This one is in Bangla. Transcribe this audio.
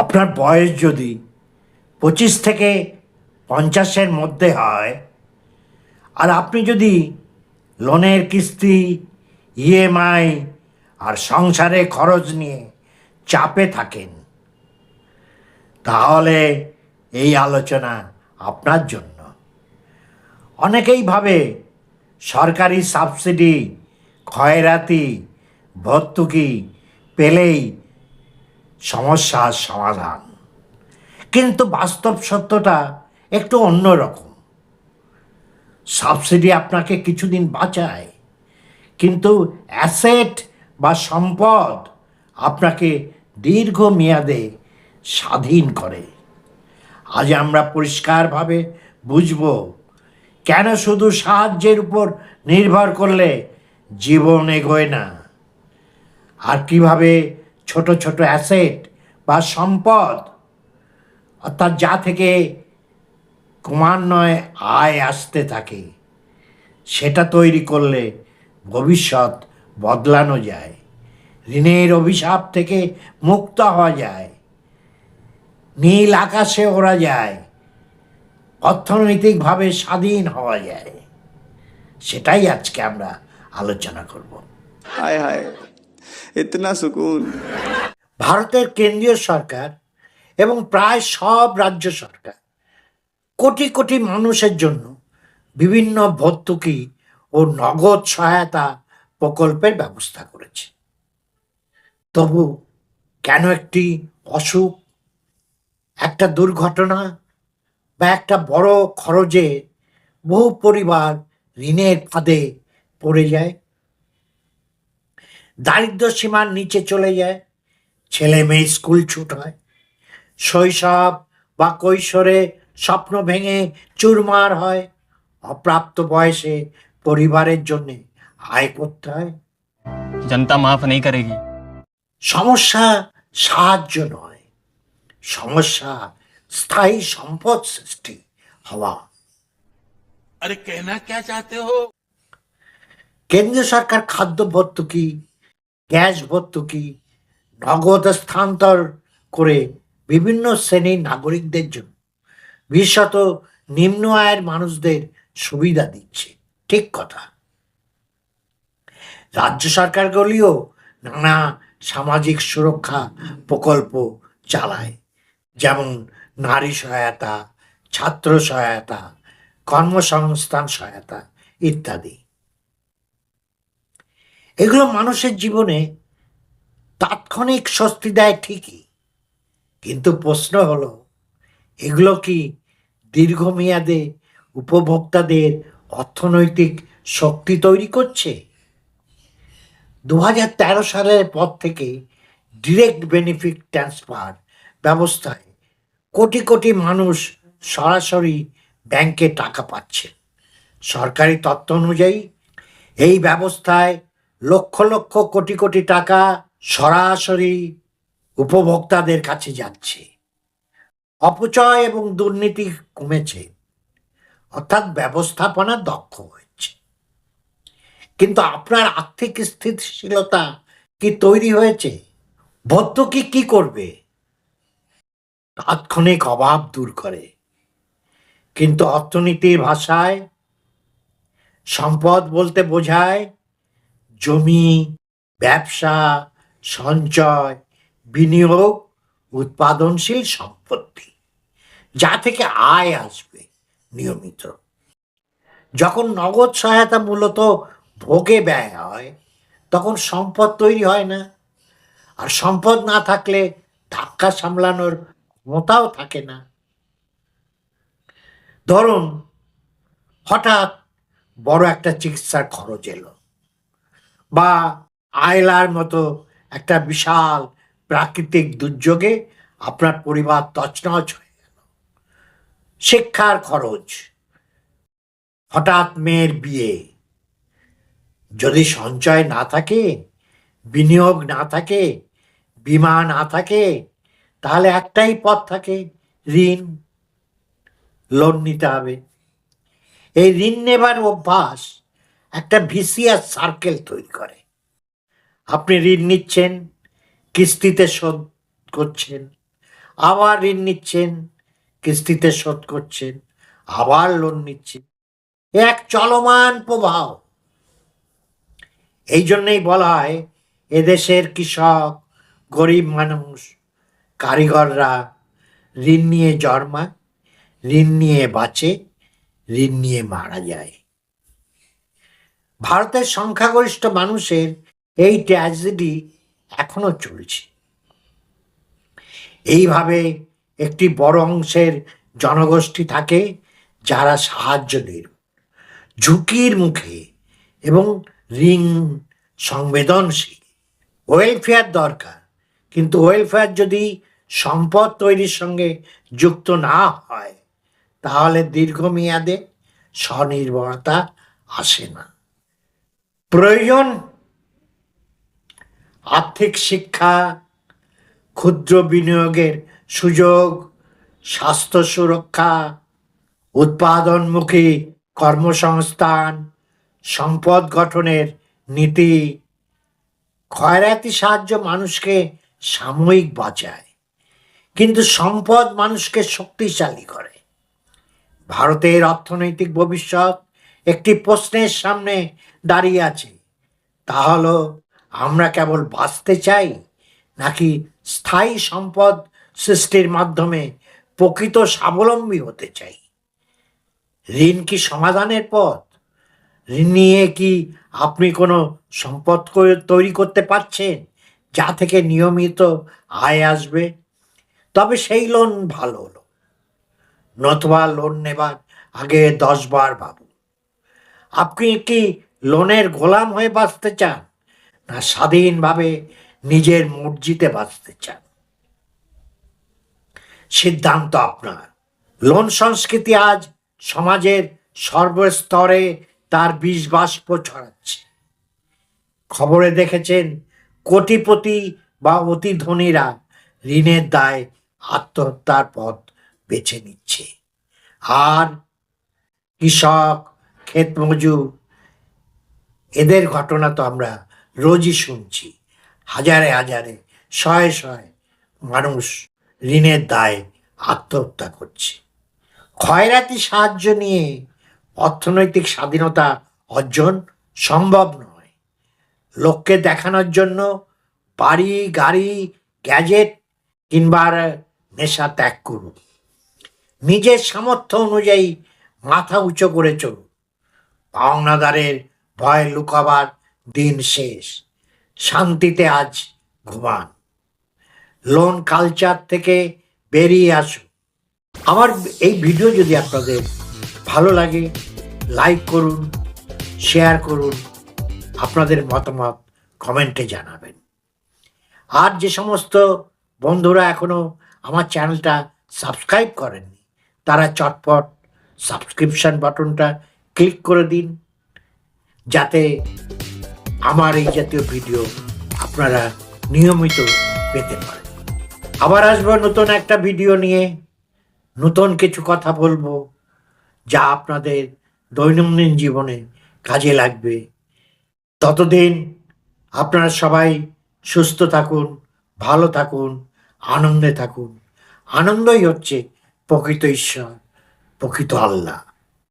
আপনার বয়স যদি 25 থেকে 50-এর মধ্যে হয়, আর আপনি যদি লোনের কিস্তি, ইএমআই আর সংসারে খরচ নিয়ে চাপে থাকেন, তাহলে এই আলোচনা আপনার জন্য। অনেকেই ভাবে সরকারি সাবসিডি, খয়রাতি, ভর্তুকি পেলেই সমস্যার সমাধান। কিন্তু বাস্তব সত্যটা একটু অন্যরকম। সাবসিডি আপনাকে কিছুদিন বাঁচায়, কিন্তু অ্যাসেট বা সম্পদ আপনাকে দীর্ঘমেয়াদে স্বাধীন করে। আজ আমরা পরিষ্কারভাবে বুঝব কেন শুধু সাহায্যের উপর নির্ভর করলে জীবন এগোয় না, আর কিভাবে ছোট ছোট অ্যাসেট বা সম্পদ, অর্থাৎ যা থেকে ক্রমান্বয়ে আয় আসতে থাকে, সেটা তৈরি করলে ভবিষ্যৎ বদলানো যায়, ঋণের অভিশাপ থেকে মুক্ত হওয়া যায়, নীল আকাশে ওড়া যায়, অর্থনৈতিকভাবে স্বাধীন হওয়া যায়। সেটাই আজকে আমরা আলোচনা করব। हाय हाय इतना सुकून। ভারতের কেন্দ্রীয় সরকার এবং প্রায় সব রাজ্য সরকার কোটি কোটি মানুষের জন্য বিভিন্ন ভর্তুকি ও নগদ সহায়তা প্রকল্পের ব্যবস্থা করেছে। তবু কেন একটি অসুখ, একটা দুর্ঘটনা বা একটা বড় খরচে বহু পরিবার ঋণের ফাঁদে পড়ে যায়, দারিদ্র্য সীমার নিচে চলে যায়, ছেলে মেয়ে স্কুল ছুট হয়, শৈশব বা কৈশোরে স্বপ্ন ভেঙে চুরমার হয়, অপ্রাপ্ত বয়সে পরিবারের জন্য আয় করতে হয়। जनता माफ नहीं करेगी। সমস্যা সাহায্য নয়, সমস্যা স্থায়ী সম্পদ সৃষ্টি হওয়া। अरे कहना क्या चाहते हो? কেন্দ্রীয় সরকার খাদ্য ভর্তুকি, গ্যাস ভর্তুকি, নগদ স্থানান্তর করে বিভিন্ন শ্রেণীর নাগরিকদের জন্য, বিশেষত নিম্ন আয়ের মানুষদের সুবিধা দিচ্ছে, ঠিক কথা। রাজ্য সরকারগুলিও নানা সামাজিক সুরক্ষা প্রকল্প চালায়, যেমন নারী সহায়তা, ছাত্র সহায়তা, কর্মসংস্থান সহায়তা ইত্যাদি। এগুলো মানুষের জীবনে তাৎক্ষণিক স্বস্তি দেয় ঠিকই, কিন্তু প্রশ্ন হলো, এগুলো কি দীর্ঘমেয়াদে উপভোক্তাদের অর্থনৈতিক শক্তি তৈরি করছে? 2013 সালের পর থেকে ডিরেক্ট বেনিফিট ট্রান্সফার ব্যবস্থায় কোটি কোটি মানুষ সরাসরি ব্যাংকে টাকা পাচ্ছে। সরকারি তথ্য অনুযায়ী এই ব্যবস্থায় লক্ষ লক্ষ কোটি কোটি টাকা সরাসরি উপভোক্তাদের কাছে যাচ্ছে। অপচয় এবং দুর্নীতি কমেছে, অর্থাৎ ব্যবস্থাপনা দক্ষ হয়েছে। কিন্তু আপনার আর্থিক স্থিতিশীলতা কি তৈরি হয়েছে? ভর্তুকি কি করবে? তাৎক্ষণিক অভাব দূর করে, কিন্তু অর্থনীতির ভাষায় সম্পদ বলতে বোঝায় জমি, ব্যবসা, সঞ্চয়, বিনিয়োগ, উৎপাদনশীল সম্পত্তি, যা থেকে আয় আসবে নিয়মিত। যখন নগদ সহায়তা মূলত ভোগে ব্যয় হয়, তখন সম্পদ তৈরি হয় না, আর সম্পদ না থাকলে ধাক্কা সামলানোর ক্ষমতাও থাকে না। ধরুন, হঠাৎ বড় একটা চিকিৎসার খরচ এলো, বা আয়লার মতো একটা বিশাল প্রাকৃতিক দুর্যোগে আপনার পরিবার তছনছ হয়ে গেল। শিক্ষার খরচ, হঠাৎ মেয়ের বিয়ে। যদি সঞ্চয় না থাকে, বিনিয়োগ না থাকে, বীমা না থাকে, তাহলে একটাই পথ থাকে, ঋণ, লোন নিতে হবে। এই ঋণ নেবার অভ্যাস একটা ভিসিআর সার্কেল তৈরি করে। আপনি ঋণ নিচ্ছেন, কিস্তিতে শোধ করছেন, আবার ঋণ নিচ্ছেন, কিস্তিতে শোধ করছেন, আবার লোন নিচ্ছেন। এক চলমান প্রবাহ। এই জন্যই বলা হয় এদেশের কৃষক, গরিব মানুষ, কারিগররা ঋণ নিয়ে জন্মায়, ঋণ নিয়ে বাঁচে, ঋণ নিয়ে মারা যায়। ভারতের সংখ্যাগরিষ্ঠ মানুষের এই ট্র্যাজেডি এখনো চলছে। এইভাবে একটি বড় অংশের জনগোষ্ঠী থাকে যারা সাহায্য নির্ভর, ঝুঁকির মুখে এবং ঋণ সংবেদনশীল। ওয়েলফেয়ার দরকার, কিন্তু ওয়েলফেয়ার যদি সম্পদ তৈরির সঙ্গে যুক্ত না হয় তাহলে দীর্ঘমেয়াদে স্বনির্ভরতা আসে না। প্রয়োজন আর্থিক শিক্ষা, ক্ষুদ্র বিনিয়োগের সুযোগ, স্বাস্থ্য সুরক্ষা, উৎপাদনমুখী কর্মসংস্থান, সম্পদ গঠনের নীতি। খয়রাতি সাহায্য মানুষকে সাময়িক বাঁচায়, কিন্তু সম্পদ মানুষকে শক্তিশালী করে। ভারতের অর্থনৈতিক ভবিষ্যৎ একটি প্রশ্নের সামনে দাঁড়িয়ে আছে, তা হলো আমরা কেবল বাঁচতে চাই নাকি স্থায়ী সম্পদ সৃষ্টির মাধ্যমে প্রকৃত স্বাবলম্বী হতে চাই। ঋণ কি সমাধানের পথ? ঋণ নিয়ে কি আপনি কোনো সম্পদ তৈরি করতে পারছেন যা থেকে নিয়মিত আয় আসবে? তবে সেই লোন ভালো হলো, নতুবা লোন নেবার আগে 10 বার ভাবুন। আপনি কি লোনের গোলাম হয়ে বাঁচতে চান, না স্বাধীনভাবে নিজের মর্জিতে বাঁচতে চান? সিদ্ধান্ত আপনার। লোন সংস্কৃতি আজ সমাজের সর্বস্তরে তার বিষ বাষ্প ছড়াচ্ছে। খবরে দেখেছেন কোটিপতি বা অতি ধনীরা ঋণের দায় আত্মহত্যার পথ বেছে নিচ্ছে, আর কৃষক, ক্ষেত মজুর, এদের ঘটনা তো আমরা রোজই শুনছি। হাজারে হাজারে, শয়ে শয়ে মানুষ ঋণের দায়ে আত্মহত্যা করছে। খয়রাতি সাহায্য নিয়ে অর্থনৈতিক স্বাধীনতা অর্জন সম্ভব নয়। লোককে দেখানোর জন্য বাড়ি, গাড়ি, গ্যাজেট কিংবার নেশা ত্যাগ করুন। নিজের সামর্থ্য অনুযায়ী মাথা উঁচু করে চলুন। পাওনাদারের ভয় লুকাবার দিন শেষ। শান্তিতে আজ ঘুমান। লোন কালচার থেকে বেরিয়ে আসুন। আমার এই ভিডিও যদি আপনাদের ভালো লাগে, লাইক করুন, শেয়ার করুন, আপনাদের মতামত কমেন্টে জানাবেন। আর যে সমস্ত বন্ধুরা এখনো আমার চ্যানেলটা সাবস্ক্রাইব করেননি তারা চটপট সাবস্ক্রিপশন বাটনটা ক্লিক করে দিন, যাতে আমার এই জাতীয় ভিডিও আপনারা নিয়মিত পেতে পারেন। আবার আসবো নতুন একটা ভিডিও নিয়ে, নতুন কিছু কথা বলবো যা আপনাদের দৈনন্দিন জীবনে কাজে লাগবে। ততদিন আপনারা সবাই সুস্থ থাকুন, ভালো থাকুন, আনন্দে থাকুন। আনন্দই হচ্ছে প্রকৃত ঈশ্বর, প্রকৃত আল্লাহ।